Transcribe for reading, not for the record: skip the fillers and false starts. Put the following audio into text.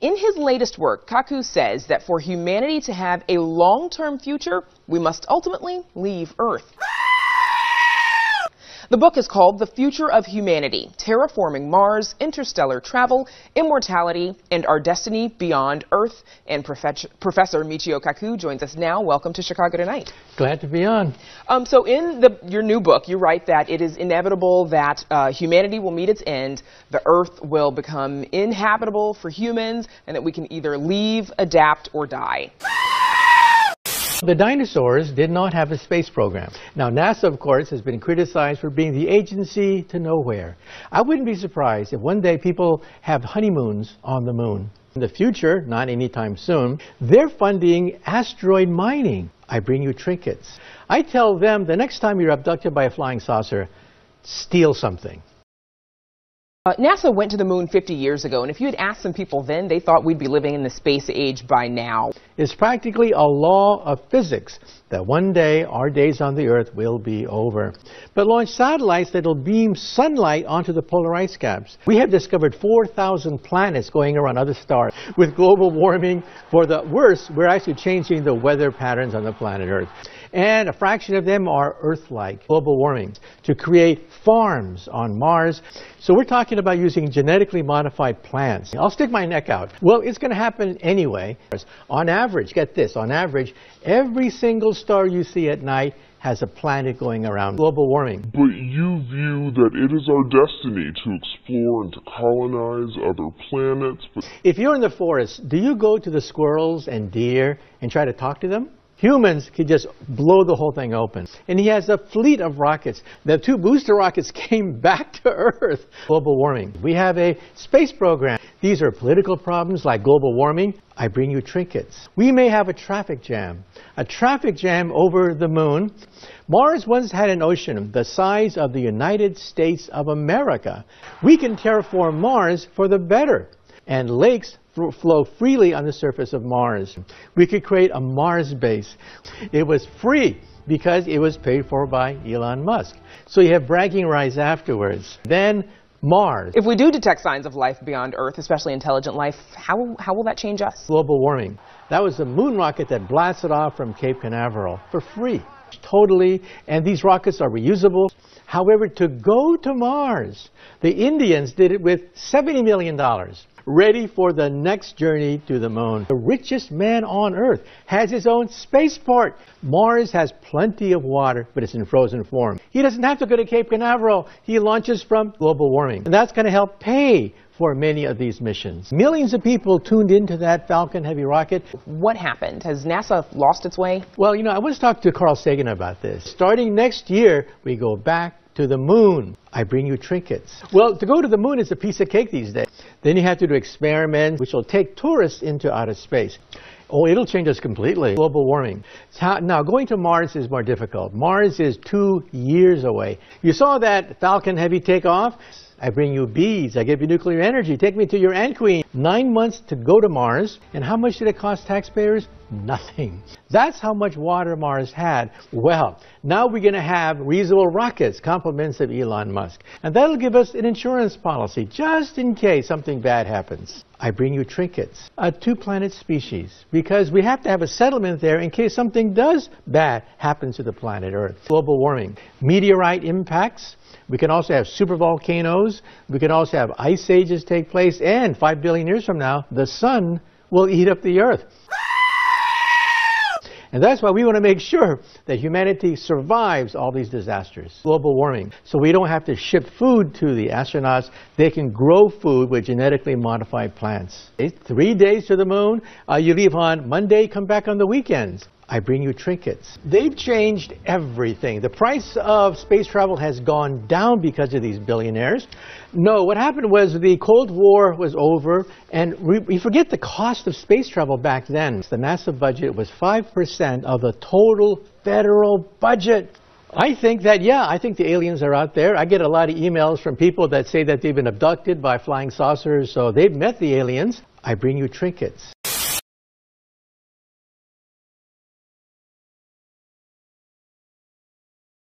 In his latest work, Kaku says that for humanity to have a long-term future, we must ultimately leave Earth. The book is called The Future of Humanity, Terraforming Mars, Interstellar Travel, Immortality, and Our Destiny Beyond Earth. And Professor Michio Kaku joins us now. Welcome to Chicago Tonight. Glad to be on. So in your new book, you write that it is inevitable that humanity will meet its end, the Earth will become inhabitable for humans, and that we can either leave, adapt, or die. The dinosaurs did not have a space program. Now, NASA, of course, has been criticized for being the agency to nowhere. I wouldn't be surprised if one day people have honeymoons on the moon. In the future, not anytime soon, they're funding asteroid mining. I bring you trinkets. I tell them the next time you're abducted by a flying saucer, steal something. NASA went to the moon 50 years ago, and if you had asked some people then, they thought we'd be living in the space age by now. It's practically a law of physics that one day our days on the Earth will be over. But launch satellites that will beam sunlight onto the polar ice caps. We have discovered 4,000 planets going around other stars. With global warming, for the worse, we're actually changing the weather patterns on the planet Earth. And a fraction of them are Earth-like, global warming, to create farms on Mars. So we're talking about using genetically modified plants. I'll stick my neck out. Well, it's going to happen anyway. On average, get this, on average, every single star you see at night has a planet going around. Global warming. But you view that it is our destiny to explore and to colonize other planets. If you're in the forest, do you go to the squirrels and deer and try to talk to them? Humans could just blow the whole thing open. And he has a fleet of rockets. The 2 booster rockets came back to Earth. Global warming. We have a space program. These are political problems like global warming. I bring you trinkets. We may have a traffic jam. A traffic jam over the moon. Mars once had an ocean the size of the United States of America. We can terraform Mars for the better. And lakes flow freely on the surface of Mars. We could create a Mars base. It was free because it was paid for by Elon Musk. So you have bragging rights afterwards. Then Mars. If we do detect signs of life beyond Earth, especially intelligent life, how will that change us? Global warming. That was the moon rocket that blasted off from Cape Canaveral for free. Totally. And these rockets are reusable. However, to go to Mars, the Indians did it with $70 million. Ready for the next journey to the moon. The richest man on Earth has his own spaceport. Mars has plenty of water, but it's in frozen form. He doesn't have to go to Cape Canaveral. He launches from global warming. And that's going to help pay for many of these missions. Millions of people tuned into that Falcon Heavy rocket. What happened? Has NASA lost its way? Well, I once talked to Carl Sagan about this. Starting next year, we go back to the moon. I bring you trinkets. Well, to go to the moon is a piece of cake these days. Then you have to do experiments which will take tourists into outer space. Oh, it'll change us completely. Global warming. Now, going to Mars is more difficult. Mars is 2 years away. You saw that Falcon Heavy take off? I bring you bees. I give you nuclear energy. Take me to your Ant Queen. 9 months to go to Mars. And how much did it cost taxpayers? Nothing. That's how much water Mars had. Well, now we're going to have reusable rockets, compliments of Elon Musk. And that'll give us an insurance policy, just in case something bad happens. I bring you trinkets. A 2-planet species, because we have to have a settlement there in case something bad happens to the planet Earth. Global warming. Meteorite impacts. We can also have supervolcanoes. We can also have ice ages take place. And 5 billion years from now, the sun will eat up the Earth. And that's why we want to make sure that humanity survives all these disasters. Global warming. So we don't have to ship food to the astronauts. They can grow food with genetically modified plants. 3 days to the moon. You leave on Monday, come back on the weekends. I bring you trinkets. They've changed everything. The price of space travel has gone down because of these billionaires. No, what happened was the Cold War was over, and we forget the cost of space travel back then. The NASA budget was 5% of the total federal budget. I think the aliens are out there. I get a lot of emails from people that say that they've been abducted by flying saucers, so they've met the aliens. I bring you trinkets.